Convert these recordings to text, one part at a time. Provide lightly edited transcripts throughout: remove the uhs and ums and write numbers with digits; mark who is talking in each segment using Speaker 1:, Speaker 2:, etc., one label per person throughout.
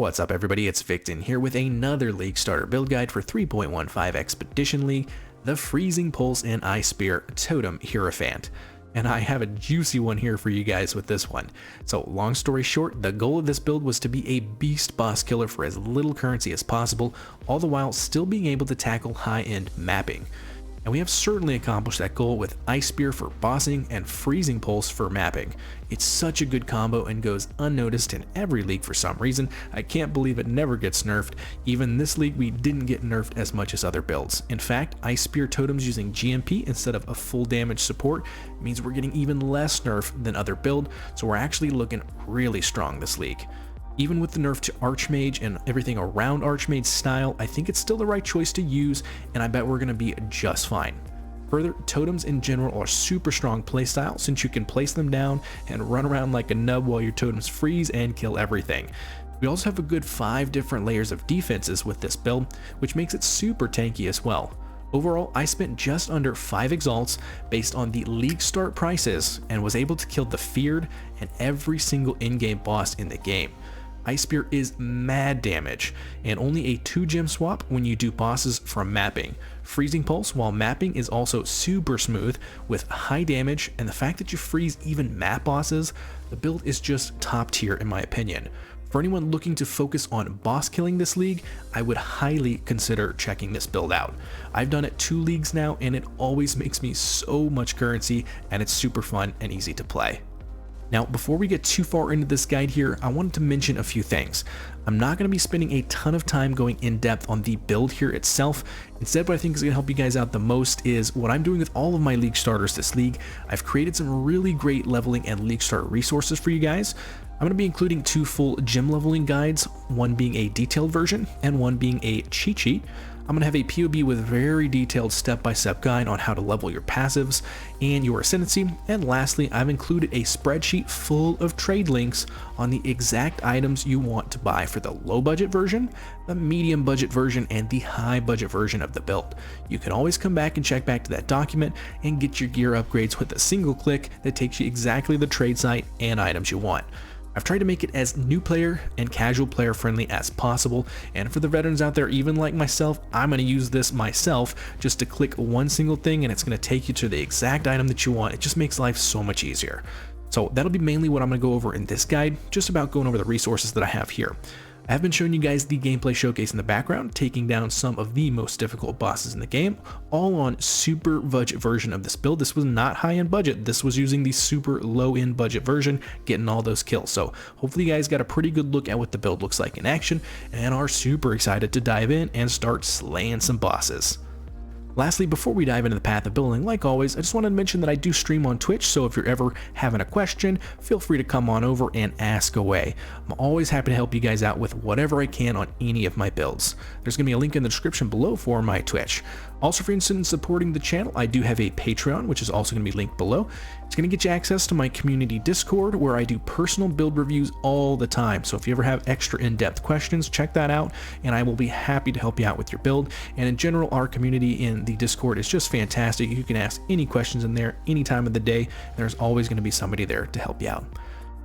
Speaker 1: What's up everybody, it's Victon here with another League Starter build guide for 3.15 Expedition League, the Freezing Pulse and Ice Spear Totem Hierophant. And I have a juicy one here for you guys with this one. So long story short, the goal of this build was to be a beast boss killer for as little currency as possible, all the while still being able to tackle high-end mapping. And we have certainly accomplished that goal with Ice Spear for bossing and Freezing Pulse for mapping. It's such a good combo and goes unnoticed in every league for some reason. I can't believe it never gets nerfed. Even this league we didn't get nerfed as much as other builds. In fact, Ice Spear Totems using GMP instead of a full damage support means we're getting even less nerf than other build, so we're actually looking really strong this league. Even with the nerf to Archmage and everything around Archmage's style, I think it's still the right choice to use, and I bet we're going to be just fine. Further, totems in general are super strong playstyle since you can place them down and run around like a nub while your totems freeze and kill everything. We also have a good 5 different layers of defenses with this build, which makes it super tanky as well. Overall, I spent just under 5 exalts based on the league start prices and was able to kill the feared and every single in-game boss in the game. Ice Spear is mad damage, and only a 2 gem swap when you do bosses from mapping. Freezing Pulse while mapping is also super smooth with high damage, and the fact that you freeze even map bosses, the build is just top tier in my opinion. For anyone looking to focus on boss killing this league, I would highly consider checking this build out. I've done it 2 leagues now, and it always makes me so much currency, and it's super fun and easy to play. Now, before we get too far into this guide here, I wanted to mention a few things. I'm not going to be spending a ton of time going in depth on the build here itself. Instead, what I think is going to help you guys out the most is what I'm doing with all of my league starters this league. I've created some really great leveling and league starter resources for you guys. I'm going to be including 2 full gem leveling guides, one being a detailed version and one being a cheat sheet. I'm going to have a POB with very detailed step-by-step guide on how to level your passives and your ascendancy, and lastly, I've included a spreadsheet full of trade links on the exact items you want to buy for the low budget version, the medium budget version, and the high budget version of the build. You can always come back and check back to that document and get your gear upgrades with a single click that takes you exactly the trade site and items you want. I've tried to make it as new player and casual player friendly as possible, and for the veterans out there, even like myself, I'm going to use this myself just to click one single thing and it's going to take you to the exact item that you want. It just makes life so much easier. So that'll be mainly what I'm going to go over in this guide, just about going over the resources that I have here. I have been showing you guys the gameplay showcase in the background, taking down some of the most difficult bosses in the game, all on super budget version of this build. This was not high-end budget, this was using the super low-end budget version, getting all those kills. So hopefully you guys got a pretty good look at what the build looks like in action, and are super excited to dive in and start slaying some bosses. Lastly, before we dive into the path of building, like always, I just wanted to mention that I do stream on Twitch, so if you're ever having a question, feel free to come on over and ask away. I'm always happy to help you guys out with whatever I can on any of my builds. There's going to be a link in the description below for my Twitch. Also, if you're interested in supporting the channel, I do have a Patreon, which is also going to be linked below. It's going to get you access to my community Discord, where I do personal build reviews all the time. So if you ever have extra in-depth questions, check that out, and I will be happy to help you out with your build. And in general, our community in the Discord is just fantastic. You can ask any questions in there any time of the day. There's always going to be somebody there to help you out.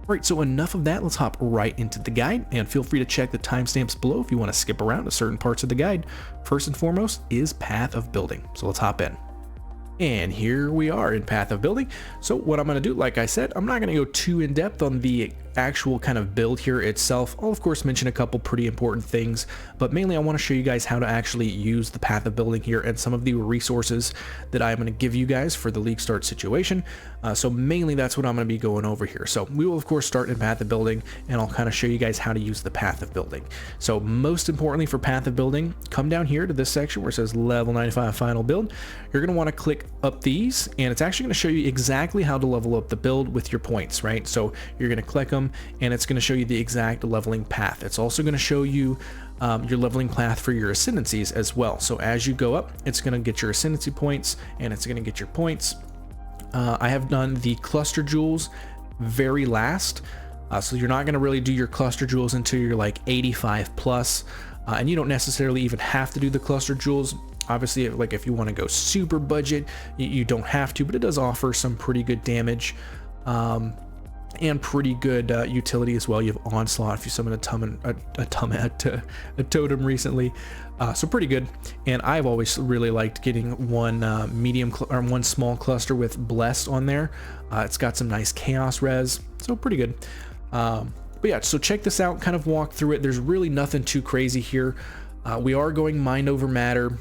Speaker 1: Alright, so enough of that, let's hop right into the guide, and feel free to check the timestamps below if you want to skip around to certain parts of the guide. First and foremost is Path of Building, so let's hop in. And here we are in Path of Building. So what I'm going to do, like I said, I'm not going to go too in depth on the actual kind of build here itself. I'll of course mention a couple pretty important things, but mainly I want to show you guys how to actually use the Path of Building here and some of the resources that I'm going to give you guys for the league start situation. So mainly that's what I'm going to be going over here. So we will of course start in Path of Building, and I'll kind of show you guys how to use the Path of Building. So most importantly for Path of Building, come down here to this section where it says level 95 final build. You're going to want to click up these, and it's actually going to show you exactly how to level up the build with your points, right? So you're going to click them, and it's going to show you the exact leveling path. It's also going to show you your leveling path for your ascendancies as well. So as you go up, it's going to get your ascendancy points, and it's going to get your points. I have done the cluster jewels very last, so you're not going to really do your cluster jewels until you're like 85 plus, and you don't necessarily even have to do the cluster jewels. Obviously, like if you want to go super budget, you don't have to, but it does offer some pretty good damage. and pretty good utility as well. You have Onslaught if you summon a totem recently, so pretty good. And I've always really liked getting one one small cluster with Blessed on there. It's got some nice chaos res, so pretty good. But yeah, so check this out, kind of walk through it. There's really nothing too crazy here. We are going mind over matter.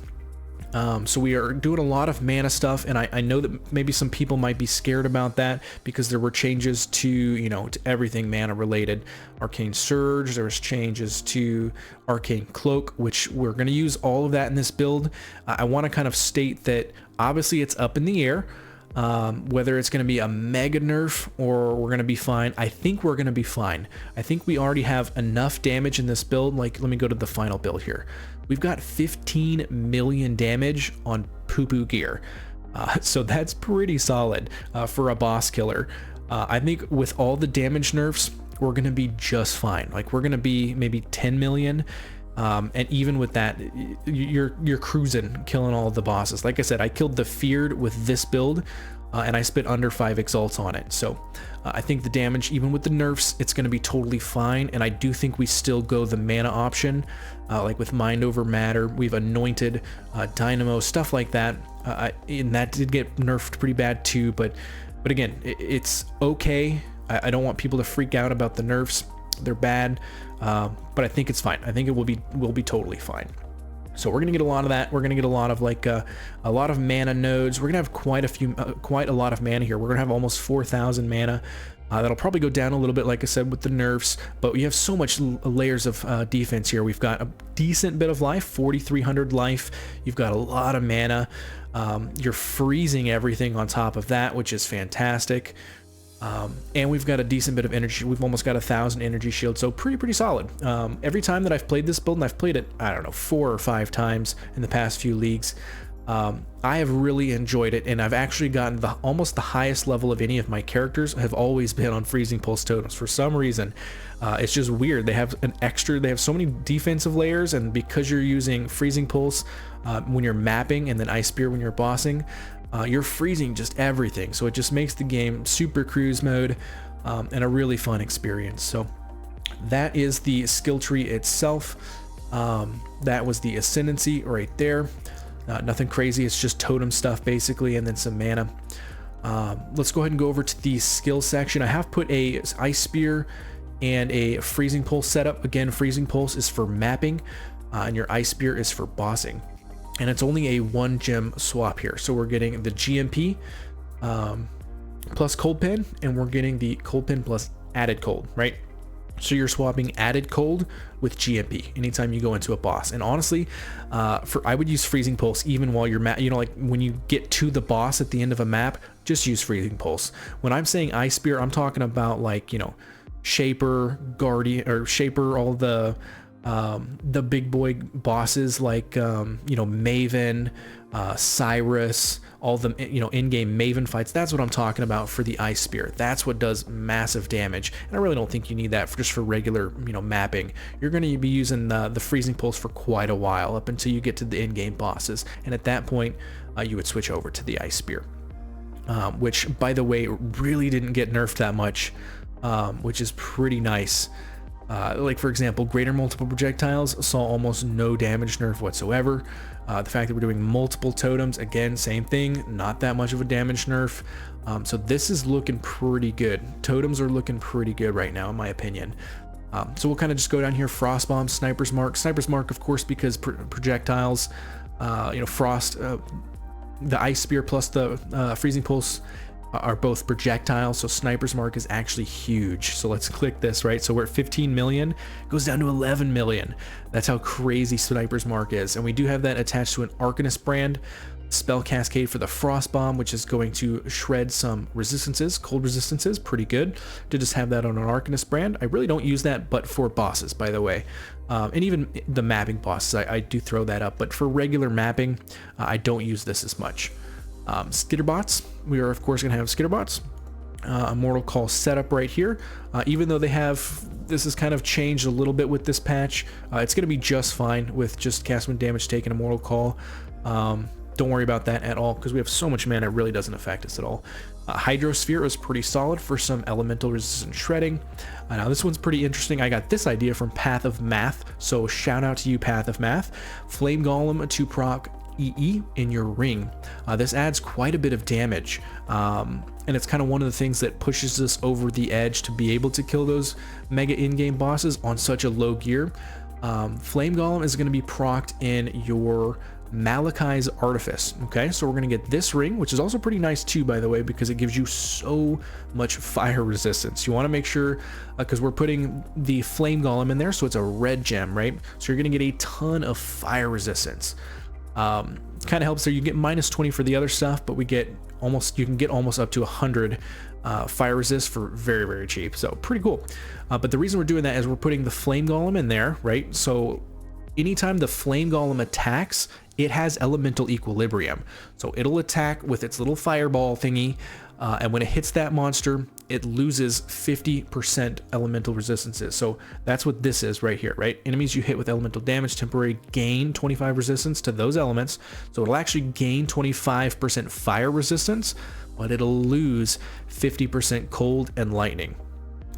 Speaker 1: So we are doing a lot of mana stuff, and I know that maybe some people might be scared about that because there were changes to, you know, to everything mana related. Arcane Surge, there was changes to Arcane Cloak, which we're going to use all of that in this build. I want to kind of state that obviously it's up in the air, whether it's going to be a mega nerf or we're going to be fine. I think we're going to be fine. I think we already have enough damage in this build. Like, let me go to the final build here. We've got 15 million damage on poo-poo gear. So that's pretty solid for a boss killer. I think with all the damage nerfs, we're going to be just fine. Like, we're going to be maybe 10 million. And even with that, you're cruising, killing all the bosses. Like I said, I killed the Feared with this build, and I spent under 5 exalts on it. So I think the damage, even with the nerfs, it's going to be totally fine. And I do think we still go the mana option, like with Mind Over Matter. We've anointed Dynamo, stuff like that. And that did get nerfed pretty bad too. But again, it's okay. I don't want people to freak out about the nerfs. They're bad, but I think it's fine. I think it will be totally fine. So we're gonna get a lot of that. We're gonna get a lot of a lot of mana nodes. We're gonna have quite a lot of mana here. We're gonna have almost 4,000 mana. That'll probably go down a little bit, like I said, with the nerfs, but we have so much layers of defense here. We've got a decent bit of life, 4,300 life. You've got a lot of mana. You're freezing everything on top of that, which is fantastic. And we've got a decent bit of energy. We've almost got 1,000 energy shield, so pretty solid. Every time that I've played this build, and I've played it, I don't know, 4 or 5 times in the past few leagues, I have really enjoyed it, and I've actually gotten almost the highest level of any of my characters have always been on Freezing Pulse Totems. For some reason, it's just weird. They have they have so many defensive layers, and because you're using Freezing Pulse when you're mapping, and then Ice Spear when you're bossing, you're freezing just everything. So it just makes the game super cruise mode, and a really fun experience. So that is the skill tree itself. That was the Ascendancy right there. Nothing crazy, it's just totem stuff basically, and then some mana. Let's go ahead and go over to the skill section. I have put a Ice Spear and a Freezing Pulse setup. Again, Freezing Pulse is for mapping, and your Ice Spear is for bossing. And it's only a 1 gem swap here. So we're getting the GMP plus Cold Pen, and we're getting the Cold Pen plus added cold, right? So you're swapping added cold with GMP anytime you go into a boss. And honestly, I would use Freezing Pulse even while you're like when you get to the boss at the end of a map, just use Freezing Pulse. When I'm saying Ice Spear, I'm talking about, like, you know, Shaper, Guardian, or Shaper, all the big boy bosses, like you know, Maven, Cyrus, all the, you know, in-game Maven fights. That's what I'm talking about for the Ice Spear. That's what does massive damage, and I really don't think you need that just for regular, you know, mapping. You're going to be using the Freezing Pulse for quite a while, up until you get to the in-game bosses, and at that point you would switch over to the Ice Spear, which, by the way, really didn't get nerfed that much, which is pretty nice. Like, for example, greater multiple projectiles saw almost no damage nerf whatsoever. The fact that we're doing multiple totems, again, same thing, not that much of a damage nerf. So this is looking pretty good. Totems are looking pretty good right now, in my opinion. So we'll kind of just go down here. Frost Bomb, Sniper's Mark. Sniper's Mark, of course, because projectiles, you know, Frost, the Ice Spear plus the Freezing Pulse are both projectiles, so Sniper's Mark is actually huge. So let's click this, right? So we're at 15 million, goes down to 11 million. That's how crazy Sniper's Mark is. And we do have that attached to an Arcanist brand. Spell Cascade for the Frost Bomb, which is going to shred some resistances, cold resistances. Pretty good to just have that on an Arcanist brand. I really don't use that, but for bosses, by the way. And even the mapping bosses, I do throw that up. But for regular mapping, I don't use this as much. Skitterbots, we are of course going to have Skitterbots. A Mortal Call setup right here. Even though this has kind of changed a little bit with this patch, it's going to be just fine with just cast when damage taken a Mortal Call. don't worry about that at all because we have so much mana, it really doesn't affect us at all. Hydrosphere is pretty solid for some elemental resistant shredding. Now this one's pretty interesting. I got this idea from Path of Math, so shout out to you, Path of Math. Flame Golem to proc EE in your ring. This adds quite a bit of damage, and it's kind of one of the things that pushes us over the edge to be able to kill those mega in-game bosses on such a low gear. Flame Golem is going to be procced in your Malachai's Artifice. Okay, so we're going to get this ring, which is also pretty nice too, by the way, because it gives you so much fire resistance. You want to make sure, because we're putting the Flame Golem in there, so it's a red gem, right? So you're going to get a ton of fire resistance. Kind of helps there. You get -20 for the other stuff, but we get almost, you can get almost up to 100 fire resist for very, very cheap. So pretty cool. But the reason we're doing that is we're putting the Flame Golem in there, right? So anytime the Flame Golem attacks, it has elemental equilibrium. So it'll attack with its little fireball thingy, and when it hits that monster, it loses 50% elemental resistances. So that's what this is right here, right? Enemies you hit with elemental damage temporarily gain 25 resistance to those elements. So it'll actually gain 25% fire resistance, but it'll lose 50% cold and lightning.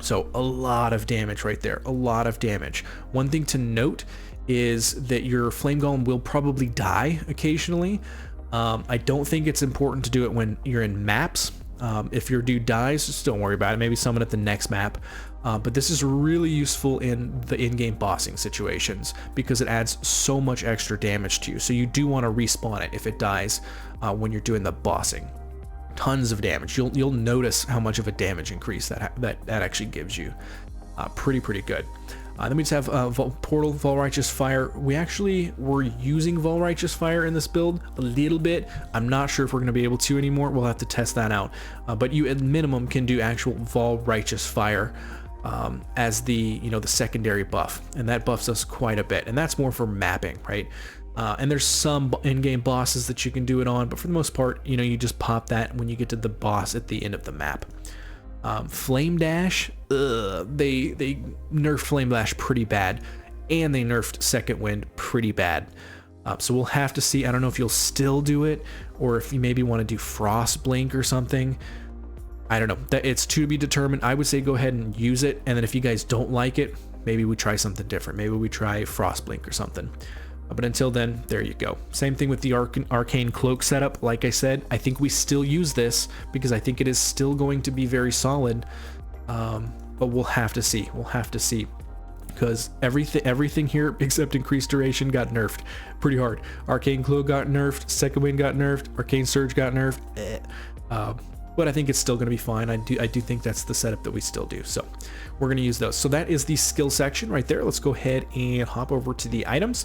Speaker 1: So a lot of damage right there, a lot of damage. One thing to note is that your Flame Golem will probably die occasionally. I don't think it's important to do it when you're in maps. If your dude dies, just don't worry about it. Maybe summon at the next map. But this is really useful in the in-game bossing situations because it adds so much extra damage to you. So you do want to respawn it if it dies when you're doing the bossing. Tons of damage. You'll notice how much of a damage increase that actually gives you. Pretty good. Then we just have Portal, Vulrighteous Fire. We actually were using Vulrighteous Fire in this build a little bit. I'm not sure if we're going to be able to anymore. We'll have to test that out. But you at minimum can do actual Vulrighteous Fire as the the secondary buff, and that buffs us quite a bit. And that's more for mapping, right? And there's some in-game bosses that you can do it on, but for the most part, you just pop that when you get to the boss at the end of the map. Flame Dash, they nerfed Flame Dash pretty bad, and they nerfed Second Wind pretty bad. So we'll have to see. I don't know if you'll still do it, or if you maybe want to do Frost Blink or something. I don't know. It's to be determined. I would say go ahead and use it, and then if you guys don't like it, maybe we try something different. Maybe we try Frost Blink or something. But until then, there you go. Same thing with the Arcane Cloak setup. Like I said, I think we still use this because I think it is still going to be very solid. But we'll have to see. We'll have to see. Because everything here except increased duration got nerfed pretty hard. Arcane Cloak got nerfed. Second Wind got nerfed. Arcane Surge got nerfed. But I think it's still going to be fine. I do think that's the setup that we still do. So we're going to use those. So that is the skill section right there. Let's go ahead and hop over to the items.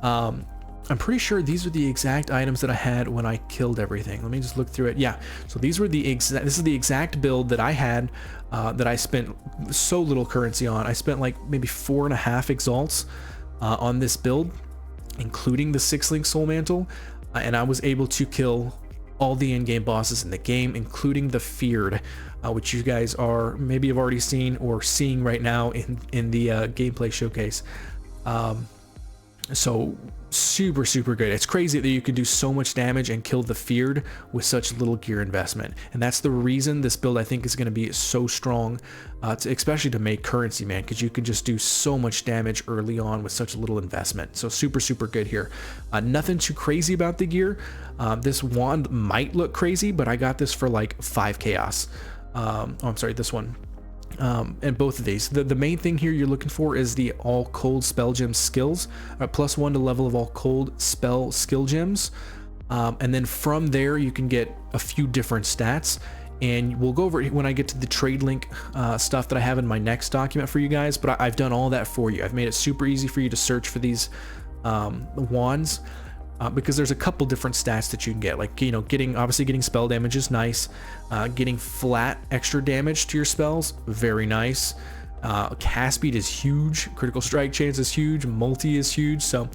Speaker 1: I'm pretty sure these are the exact items that I had when I killed everything. Let me just look through it. Yeah, so these were this is the exact build that I had, that I spent so little currency on. I spent like maybe 4.5 exalts on this build, including the 6-link soul mantle, and I was able to kill all the in-game bosses in the game, including the Feared, which you guys are maybe have already seen or seeing right now in the gameplay showcase. So super good. It's crazy that you can do so much damage and kill the Feared with such little gear investment, and that's the reason this build I think is going to be so strong, especially to make currency, man, because you can just do so much damage early on with such little investment. So super good here. Nothing too crazy about the gear. This wand might look crazy, but I got this for like 5 chaos. Oh, I'm sorry, this one. And both of these, the main thing here you're looking for is the all cold spell gem skills, +1 to level of all cold spell skill gems, and then from there you can get a few different stats, and we'll go over it when I get to the trade link stuff that I have in my next document for you guys. But I've done all that for you. I've made it super easy for you to search for these wands, because there's a couple different stats that you can get, like obviously getting spell damage is nice, getting flat extra damage to your spells, very nice. Cast speed is huge, critical strike chance is huge, multi is huge. So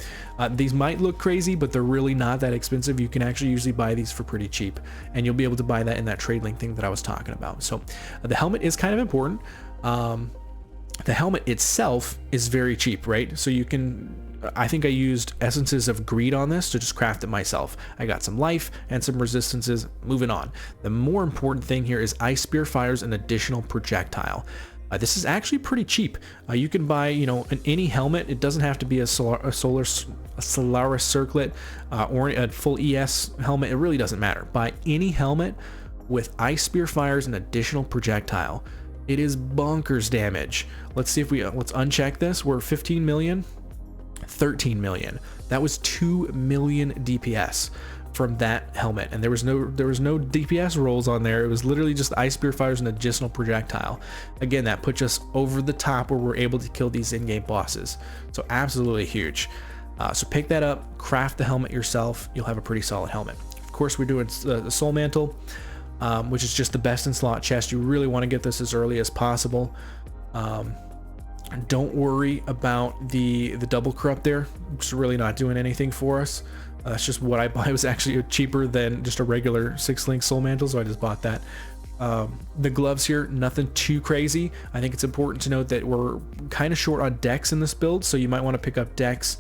Speaker 1: these might look crazy, but they're really not that expensive. You can actually usually buy these for pretty cheap, and you'll be able to buy that in that trade link thing that I was talking about. So the helmet is kind of important. The helmet itself is very cheap, right? So you can I think I used Essences of Greed on this to just craft it myself. I got some life and some resistances. Moving on. The more important thing here is Ice Spear fires an additional projectile. This is actually pretty cheap. You can buy, you know, any helmet. It doesn't have to be a Solaris Circlet or a full ES helmet. It really doesn't matter. Buy any helmet with Ice Spear fires an additional projectile. It is bonkers damage. Let's see if we let's uncheck this. We're 15 million, 13 million. That was 2 million DPS from that helmet, and there was no DPS rolls on there. It was literally just Ice Spear fires an additional projectile. Again, that puts us over the top where we're able to kill these in-game bosses. So absolutely huge. So pick that up, craft the helmet yourself. You'll have a pretty solid helmet. Of course, we're doing the soul mantle, which is just the best in slot chest. You really want to get this as early as possible. Don't worry about the double corrupt there. It's really not doing anything for us. That's just what I bought. It was actually cheaper than just a regular 6-link soul mantle, so I just bought that. The gloves here, nothing too crazy. I think it's important to note that we're kind of short on dex in this build, so you might want to pick up dex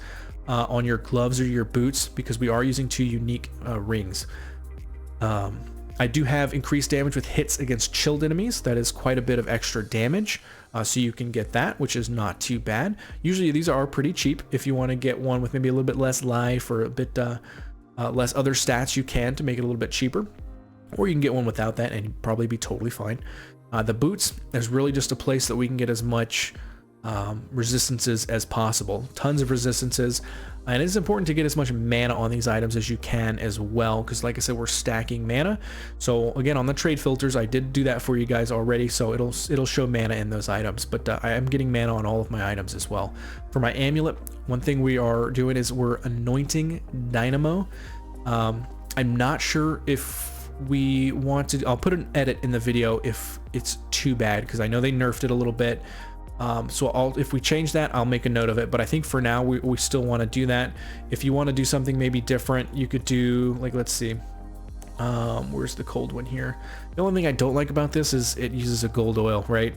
Speaker 1: on your gloves or your boots, because we are using 2 unique rings. I do have increased damage with hits against chilled enemies. That is quite a bit of extra damage, so you can get that, which is not too bad. Usually these are pretty cheap. If you want to get one with maybe a little bit less life or a bit less other stats, you can, to make it a little bit cheaper. Or you can get one without that and you'd probably be totally fine. The boots, there's really just a place that we can get as much resistances as possible. Tons of resistances. And it's important to get as much mana on these items as you can as well, because like I said, we're stacking mana. So again, on the trade filters, I did do that for you guys already, so it'll show mana in those items, but I am getting mana on all of my items as well. For my amulet, one thing we are doing is we're anointing Dynamo. I'm not sure if we want to, I'll put an edit in the video if it's too bad, because I know they nerfed it a little bit. So if we change that, I'll make a note of it, but I think for now we still want to do that. If you want to do something maybe different, you could do, like, let's see, where's the cold one here? The only thing I don't like about this is it uses a gold oil, right?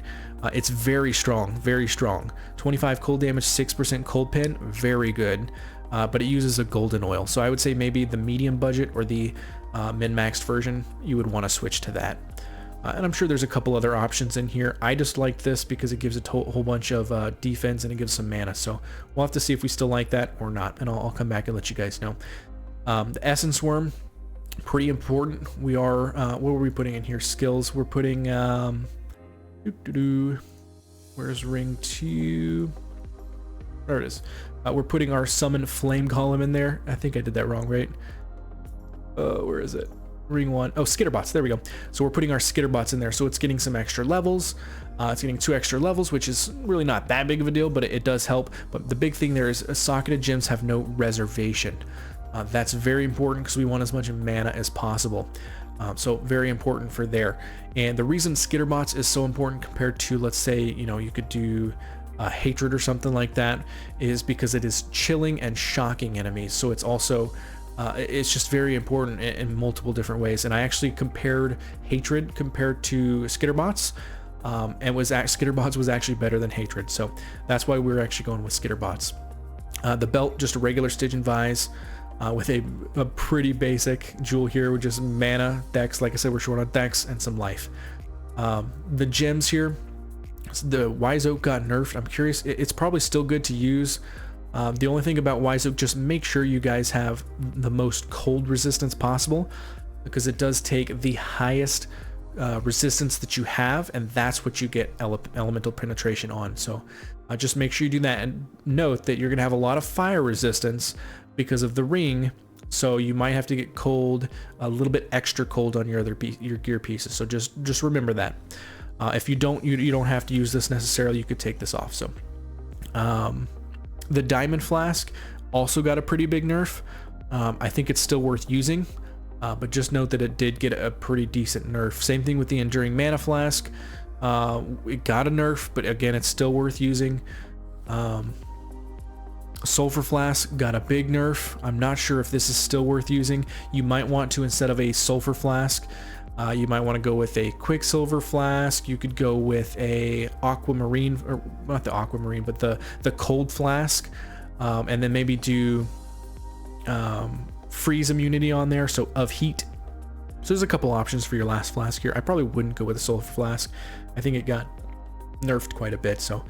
Speaker 1: It's very strong, 25 cold damage, 6% cold pin, very good, but it uses a golden oil. So I would say maybe the medium budget or the min-maxed version, you would want to switch to that. And I'm sure there's a couple other options in here. I just like this because it gives a whole bunch of defense and it gives some mana. So we'll have to see if we still like that or not. And I'll come back and let you guys know. The Essence Worm, pretty important. We are, what were we putting in here? Skills. We're putting, where's ring 2? There it is. We're putting our Summon Flame Column in there. I think I did that wrong, right? Where is it? Ring 1. Oh, Skitterbots. There we go. So we're putting our Skitterbots in there. So it's getting some extra levels. It's getting 2 extra levels, which is really not that big of a deal, but it does help. But the big thing there is socketed gems have no reservation. That's very important because we want as much mana as possible. So very important for there. And the reason Skitterbots is so important compared to, let's say, you know, you could do Hatred or something like that, is because it is chilling and shocking enemies. So it's also it's just very important in multiple different ways. And I actually compared Hatred compared to Skitterbots, and Skitterbots was actually better than Hatred. So that's why we're actually going with Skitterbots. The belt, just a regular Stygian Vise with a pretty basic jewel here with just mana, dex. Like I said, we're short on dex and some life. The gems here, the Wise Oak got nerfed. I'm curious, it's probably still good to use. The only thing about Wise Oak, just make sure you guys have the most cold resistance possible, because it does take the highest resistance that you have, and that's what you get elemental penetration on. So just make sure you do that, and note that you're going to have a lot of fire resistance because of the ring, so you might have to get cold, a little bit extra cold on your gear pieces. So just remember that. If you don't, you don't have to use this necessarily. You could take this off. So the Diamond Flask also got a pretty big nerf. I think it's still worth using, but just note that it did get a pretty decent nerf. Same thing with the Enduring Mana Flask. It got a nerf, but again, it's still worth using. Sulfur Flask got a big nerf. I'm not sure if this is still worth using. You might want to, instead of a Sulfur Flask, you might want to go with a Quicksilver Flask. You could go with a Aquamarine, or not the Aquamarine, but the Cold Flask. and then maybe do freeze immunity on there, so of heat. So there's a couple options for your last flask here. I probably wouldn't go with a sulfur flask. I think it got nerfed quite a bit, so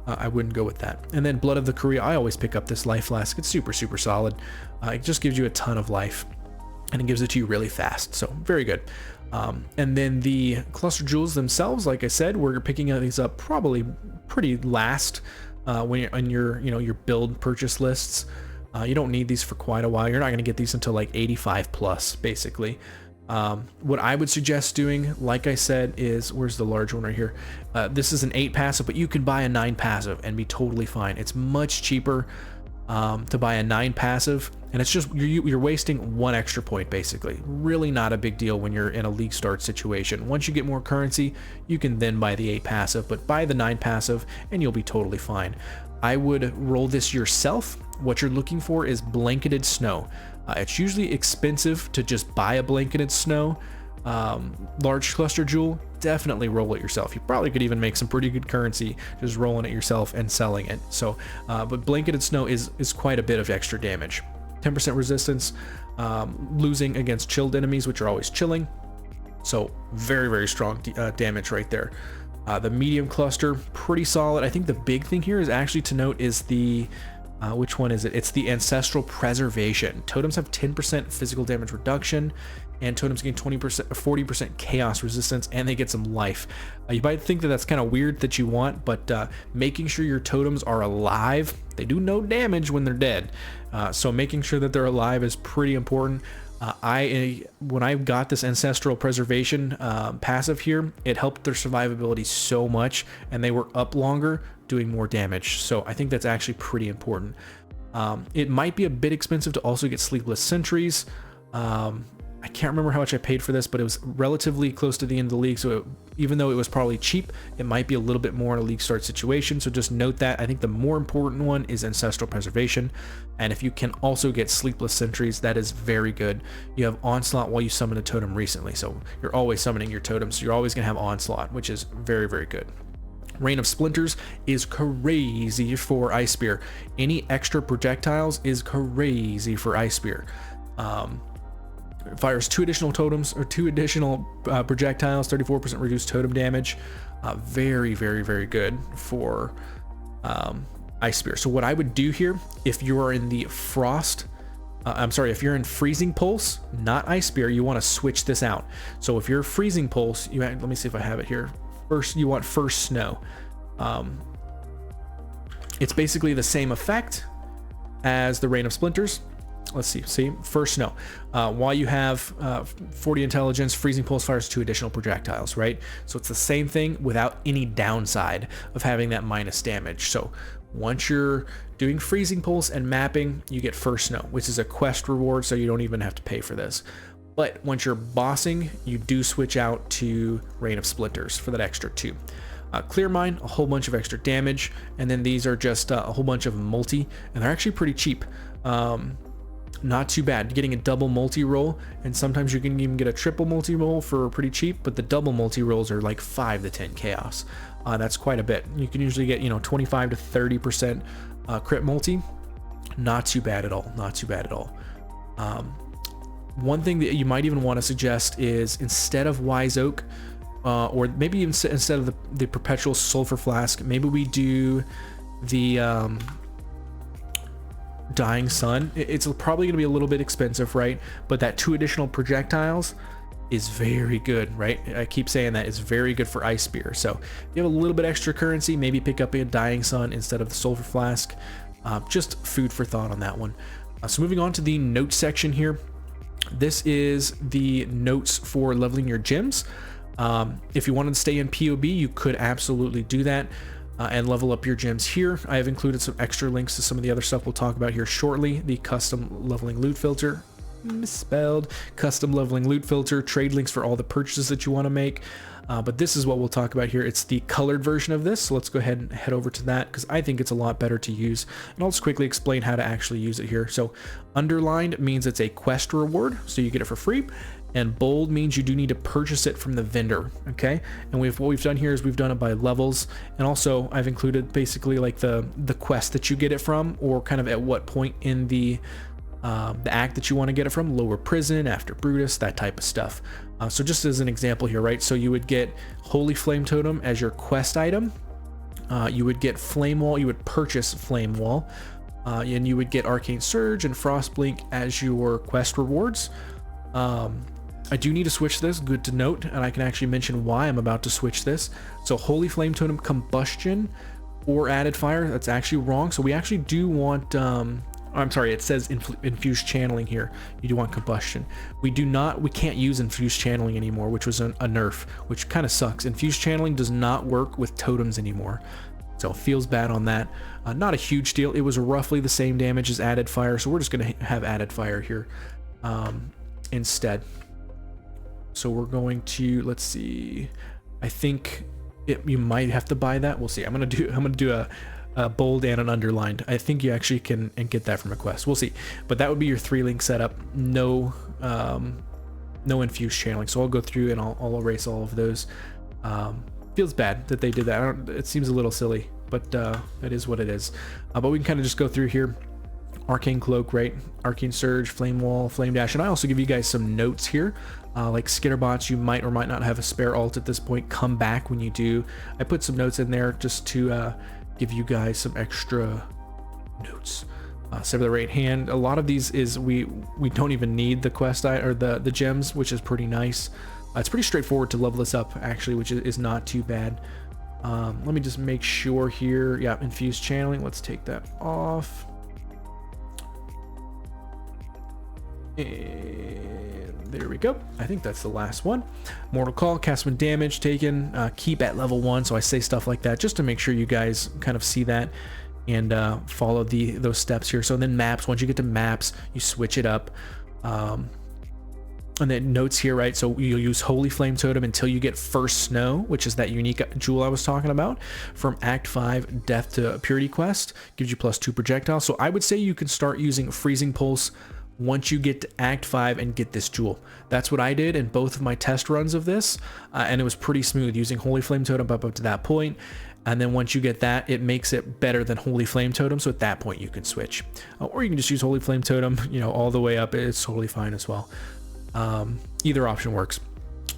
Speaker 1: I wouldn't go with that. And then Blood of the Korea, I always pick up this life flask. It's super solid. It just gives you a ton of life, and it gives it to you really fast, so very good. And then the cluster jewels themselves, like I said, we're picking these up probably pretty last when you're on your your build purchase lists. You don't need these for quite a while. You're not going to get these until like 85 plus, basically. What I would suggest doing, like I said, is, where's the large one right here? This is an 8 passive, but you can buy a 9 passive and be totally fine. It's much cheaper to buy a 9 passive, and it's just you're wasting 1 extra point, basically. Really not a big deal when you're in a league start situation. Once you get more currency, you can then buy the 8 passive, but buy the 9 passive and you'll be totally fine. I would roll this yourself. What you're looking for is blanketed snow. It's usually expensive to just buy a blanketed snow large cluster jewel. Definitely roll it yourself. You probably could even make some pretty good currency just rolling it yourself and selling it. So but blanketed snow is quite a bit of extra damage. 10% resistance, losing against chilled enemies, which are always chilling. So very strong damage right there. The medium cluster, pretty solid. I think the big thing here is actually to note is the which one is it? It's the Ancestral Preservation. Totems have 10% physical damage reduction, and totems gain 40% chaos resistance, and they get some life. You might think that that's kind of weird that you want, but making sure your totems are alive, they do no damage when they're dead. So making sure that they're alive is pretty important. When I got this Ancestral Preservation passive here, it helped their survivability so much, and they were up longer, doing more damage. So I think that's actually pretty important. It might be a bit expensive to also get Sleepless Sentries. I can't remember how much I paid for this, but it was relatively close to the end of the league. So even though it was probably cheap, it might be a little bit more in a league start situation. So just note that. I think the more important one is Ancestral Preservation. And if you can also get Sleepless Sentries, that is very good. You have Onslaught while you summon a totem recently. So you're always summoning your totems. So you're always going to have Onslaught, which is very good. Rain of Splinters is crazy for Ice Spear. Any extra projectiles is crazy for Ice Spear. Fires 2 additional totems or 2 additional projectiles, 34% reduced totem damage. Very good for Ice Spear. So what I would do here, if you are in the Frost, if you're in Freezing Pulse, not Ice Spear, you want to switch this out. So if you're Freezing Pulse, let me see if I have it here. First, you want First Snow. It's basically the same effect as the Rain of Splinters. Let's see, First Snow. While you have 40 intelligence, Freezing Pulse fires 2 additional projectiles, right? So it's the same thing without any downside of having that minus damage. So once you're doing Freezing Pulse and mapping, you get First Snow, which is a quest reward, so you don't even have to pay for this. But once you're bossing, you do switch out to Rain of Splinters for that extra 2. Clear Mind, a whole bunch of extra damage, and then these are just a whole bunch of multi, and they're actually pretty cheap. Not too bad. Getting a double multi-roll, and sometimes you can even get a triple multi-roll for pretty cheap, but the double multi-rolls are like 5 to 10 chaos. That's quite a bit. You can usually get 25 to 30% crit multi. Not too bad at all. One thing that you might even want to suggest is, instead of Wise Oak, or maybe even instead of the Perpetual Sulfur Flask, maybe we do the Dying Sun. It's probably going to be a little bit expensive, right? But that 2 additional projectiles is very good, right? I keep saying that it's very good for Ice Spear. So if you have a little bit extra currency, maybe pick up a Dying Sun instead of the Sulfur Flask. Just food for thought on that one. So moving on to the notes section here. This is the notes for leveling your gems. If you wanted to stay in POB, you could absolutely do that and level up your gems here. I have included some extra links to some of the other stuff we'll talk about here shortly. The custom leveling loot filter. misspelled, custom leveling loot filter, trade links for all the purchases that you want to make. But this is what we'll talk about here. It's the colored version of this. So let's go ahead and head over to that because I think it's a lot better to use. And I'll just quickly explain how to actually use it here. So underlined means it's a quest reward, so you get it for free. And bold means you do need to purchase it from the vendor, okay? And what we've done here is we've done it by levels, and also I've included basically like the quest that you get it from, or kind of at what point in the act that you want to get it from, lower prison, after Brutus, that type of stuff. So just as an example here, right? So you would get Holy Flame Totem as your quest item. You would get Flame Wall, you would purchase Flame Wall, and you would get Arcane Surge and Frost Blink as your quest rewards. I do need to switch this, good to note, and I can actually mention why I'm about to switch this. So Holy Flame Totem Combustion or Added Fire, that's actually wrong. So we actually do want, I'm sorry, it says Infused Channeling here. You do want Combustion. We can't use Infused Channeling anymore, which was a nerf, which kind of sucks. Infused Channeling does not work with totems anymore. So feels bad on that. Not a huge deal. It was roughly the same damage as Added Fire, so we're just gonna have Added Fire here instead. So we're going to, let's see, I think you might have to buy that. We'll see. I'm gonna do a bold and an underlined. I think you actually can get that from a quest. We'll see. But that would be your 3-link setup. No infused channeling. So I'll go through and I'll erase all of those. Feels bad that they did that. It seems a little silly, but that is what it is. But we can kind of just go through here. Arcane Cloak, right? Arcane Surge, Flame Wall, Flame Dash, and I also give you guys some notes here. Like Skitterbots, you might or might not have a spare alt at this point. Come back when you do. I put some notes in there just to give you guys some extra notes. Sever the Right Hand. A lot of these is we don't even need the quest or the gems, which is pretty nice. It's pretty straightforward to level this up actually, which is not too bad. Let me just make sure here. Yeah, Infused Channeling. Let's take that off. And there we go. I think that's the last one. Mortal Call, cast when damage taken, keep at level 1. So I say stuff like that just to make sure you guys kind of see that and follow those steps here. So then maps, once you get to maps, you switch it up. And then notes here, right? So you'll use Holy Flame Totem until you get First Snow, which is that unique jewel I was talking about from Act 5 Death to Purity quest. Gives you +2 projectiles. So I would say you can start using Freezing Pulse once you get to Act 5 and get this jewel. That's what I did in both of my test runs of this, and it was pretty smooth using Holy Flame Totem up to that point. And then once you get that, it makes it better than Holy Flame Totem, so at that point you can switch. Or you can just use Holy Flame Totem, all the way up. It's totally fine as well. Either option works.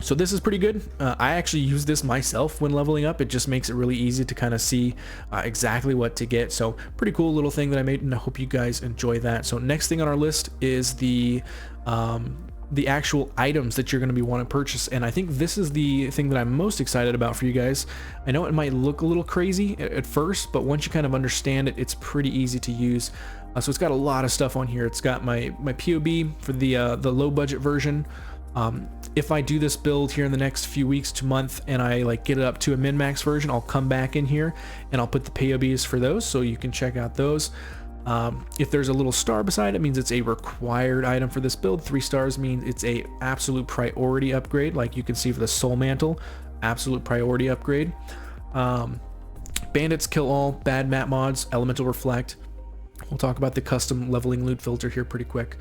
Speaker 1: So this is pretty good. I actually use this myself when leveling up. It just makes it really easy to kind of see exactly what to get. So pretty cool little thing that I made, and I hope you guys enjoy that. So next thing on our list is the actual items that you're going to be wanting to purchase, and I think this is the thing that I'm most excited about for you guys. I know it might look a little crazy at first, but once you kind of understand it, it's pretty easy to use. So it's got a lot of stuff on here. It's got my POB for the low budget version. If I do this build here in the next few weeks to month and I get it up to a min-max version, I'll come back in here and I'll put the POBs for those so you can check out those. If there's a little star beside it, means it's a required item for this build. 3 stars means it's a absolute priority upgrade, like you can see for the Soul Mantle, absolute priority upgrade. Bandits kill all, bad map mods, Elemental Reflect. We'll talk about the custom leveling loot filter here pretty quick.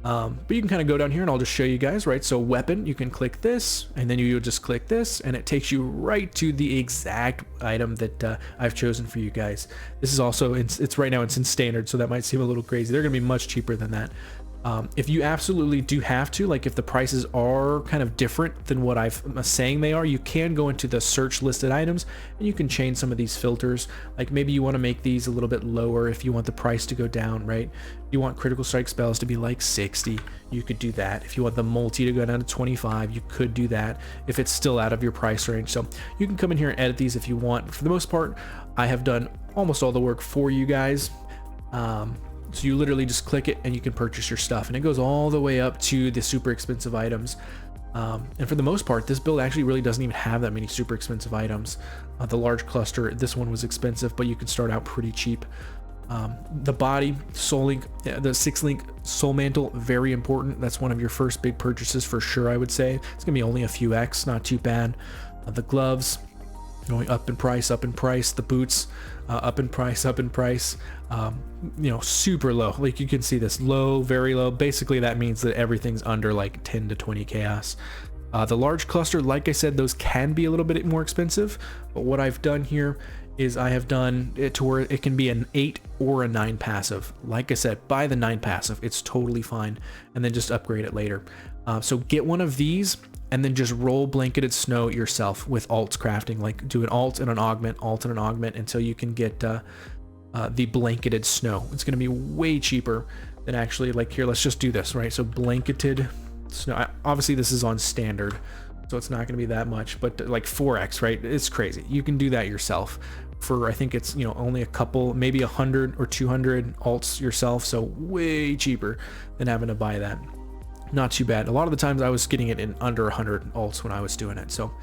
Speaker 1: But you can kind of go down here and I'll just show you guys, right? So weapon, you can click this and then you just click this and it takes you right to the exact item that I've chosen for you guys. This is also, it's right now it's in standard, so that might seem a little crazy. They're gonna be much cheaper than that. If you absolutely do have to, if the prices are kind of different than what I'm saying they are, you can go into the search listed items and you can change some of these filters. Like maybe you want to make these a little bit lower if you want the price to go down, right? If you want critical strike spells to be 60, you could do that. If you want the multi to go down to 25, you could do that if it's still out of your price range. So you can come in here and edit these if you want. For the most part, I have done almost all the work for you guys. So you literally just click it and you can purchase your stuff, and it goes all the way up to the super expensive items. And for the most part, this build actually really doesn't even have that many super expensive items. The large cluster, this one was expensive, but you can start out pretty cheap. The body, soul link, the 6-link soul mantle, very important. That's one of your first big purchases for sure, I would say. It's gonna be only a few X, not too bad. The gloves going up in price, up in price. The boots, up in price, up in price. You know, super low. Like you can see this, low, very low. Basically that means that everything's under like 10 to 20 chaos. The large cluster, like I said, those can be a little bit more expensive, but what I've done here is I have done it to where it can be an 8 or a 9 passive. Like I said, buy the 9 passive, it's totally fine, and then just upgrade it later. So get one of these and then just roll blanketed snow yourself with alts crafting, like do an alt and an augment until you can get the blanketed snow. It's going to be way cheaper than actually, like here, let's just do this, right? So blanketed snow, obviously this is on standard, so it's not going to be that much, but like 4x, right? It's crazy. You can do that yourself for, I think it's, you know, only a couple, maybe 100 or 200 alts yourself, so way cheaper than having to buy that. Not too bad. A lot of the times I was getting it in under 100 alts when I was doing it. So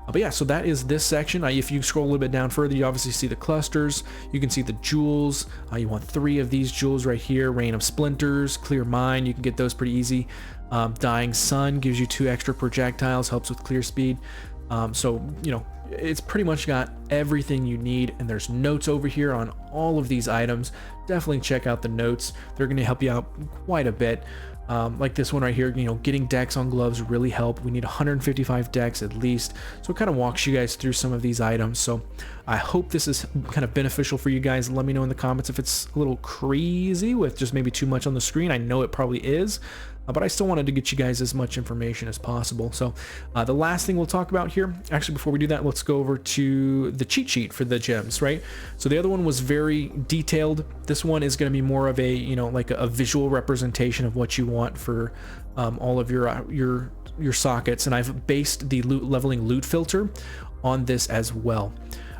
Speaker 1: but yeah, so that is this section. If you scroll a little bit down further, you obviously see the clusters. You can see the jewels. You want 3 of these jewels right here. Rain of Splinters, Clear Mind. You can get those pretty easy. Dying Sun gives you 2 extra projectiles, helps with clear speed. So, you know, it's pretty much got everything you need, and there's notes over here on all of these items. Definitely check out the notes. They're going to help you out quite a bit. Like this one right here, you know, getting decks on gloves really help. We need 155 decks at least. So it kind of walks you guys through some of these items. So I hope this is kind of beneficial for you guys. Let me know in the comments if it's a little crazy with just maybe too much on the screen. I know it probably is. But I still wanted to get you guys as much information as possible. So the last thing we'll talk about here, actually before we do that, let's go over to the cheat sheet for the gems, right? So the other one was very detailed. This one is going to be more of a, you know, like a visual representation of what you want for all of your sockets. And I've based the leveling loot filter on this as well.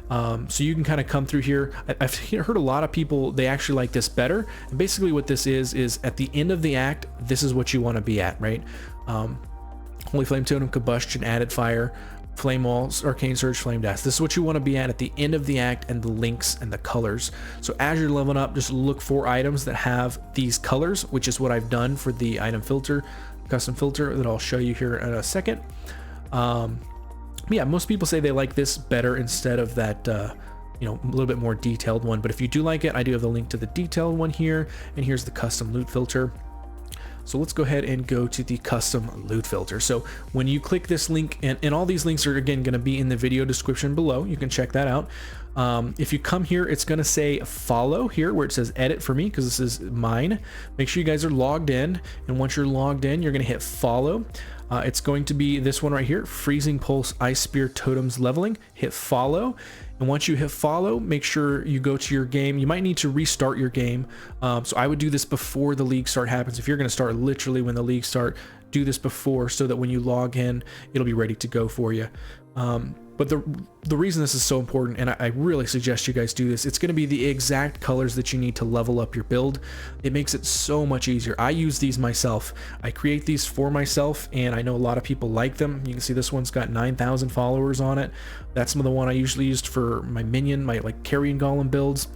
Speaker 1: So you can kind of come through here. I've heard a lot of people, they actually like this better. And basically what this is at the end of the act, this is what you want to be at, right? Holy Flame Totem, Combustion, Added Fire, Flame Walls, Arcane Surge, Flame Dash. This is what you want to be at the end of the act, and the links and the colors. So as you're leveling up, just look for items that have these colors, which is what I've done for the item filter, custom filter that I'll show you here in a second. Yeah, most people say they like this better instead of that, you know, a little bit more detailed one. But if you do like it, I do have the link to the detailed one here, and here's the custom loot filter. So let's go ahead and go to the custom loot filter. So when you click this link, and all these links are again going to be in the video description below, you can check that out. If you come here, it's going to say follow here where it says edit for me, because this is mine. Make sure you guys are logged in, and once you're logged in, you're going to hit follow. It's going to be this one right here, Freezing Pulse Ice Spear Totems Leveling. Hit follow, and once you hit follow, make sure you go to your game. You might need to restart your game, so I would do this before the league start happens. If you're going to start literally when the league start, do this before, so that when you log in, it'll be ready to go for you. But the reason this is so important, and I really suggest you guys do this, it's going to be the exact colors that you need to level up your build. It makes it so much easier. I use these myself. I create these for myself, and I know a lot of people like them. You can see this one's got 9,000 followers on it. That's some of the one I usually used for my minion, my like carrion golem builds.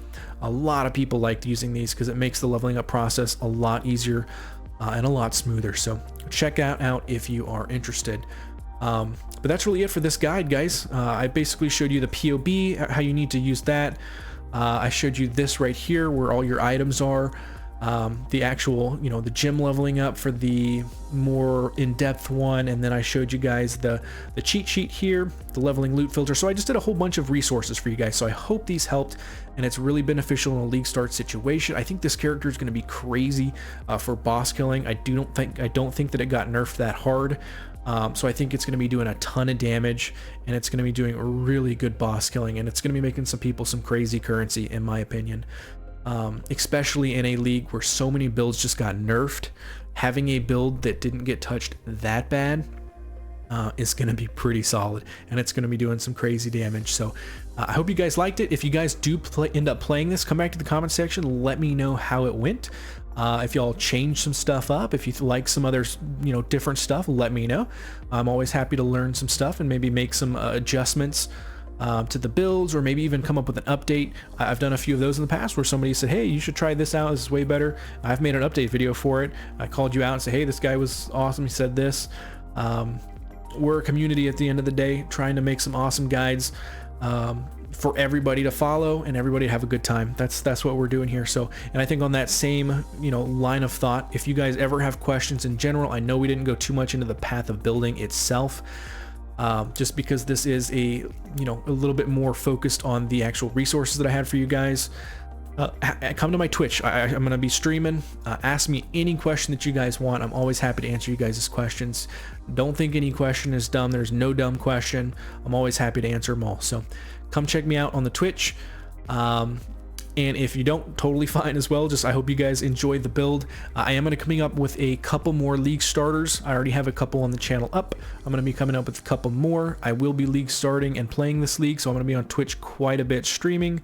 Speaker 1: A lot of people liked using these because it makes the leveling up process a lot easier and a lot smoother. So check that out if you are interested. But that's really it for this guide, guys. I basically showed you the POB, how you need to use that. I showed you this right here where all your items are, the actual, you know, the gem leveling up for the more in-depth one, and then I showed you guys the cheat sheet here, the leveling loot filter. So I just did a whole bunch of resources for you guys. So I hope these helped, and it's really beneficial in a league start situation. I think this character is going to be crazy for boss killing. I don't think that it got nerfed that hard. So I think it's going to be doing a ton of damage, and it's going to be doing really good boss killing, and it's going to be making some people some crazy currency, in my opinion. Especially in a league where so many builds just got nerfed. Having a build that didn't get touched that bad is going to be pretty solid, and it's going to be doing some crazy damage. So I hope you guys liked it. If you guys do end up playing this, come back to the comment section, let me know how it went. If y'all change some stuff up, if you like some other, you know, different stuff, let me know. I'm always happy to learn some stuff and maybe make some adjustments to the builds, or maybe even come up with an update. I've done a few of those in the past where somebody said, hey, you should try this out, this is way better. I've made an update video for it. I called you out and said, hey, this guy was awesome, he said this. We're a community at the end of the day, trying to make some awesome guides for everybody to follow and everybody to have a good time. That's what we're doing here. So, and I think on that same, you know, line of thought, if you guys ever have questions in general, I know we didn't go too much into the path of building itself, just because this is a, you know, a little bit more focused on the actual resources that I had for you guys. Come to my Twitch. I'm going to be streaming. Ask me any question that you guys want. I'm always happy to answer you guys' questions. Don't think any question is dumb. There's no dumb question. I'm always happy to answer them all. So come check me out on the Twitch. And if you don't, totally fine as well. Just I hope you guys enjoy the build. I am going to be coming up with a couple more league starters. I already have a couple on the channel up. I'm going to be coming up with a couple more. I will be league starting and playing this league, so I'm going to be on Twitch quite a bit streaming.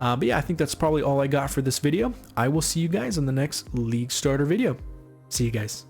Speaker 1: But yeah, I think that's probably all I got for this video. I will see you guys in the next league starter video. See you guys.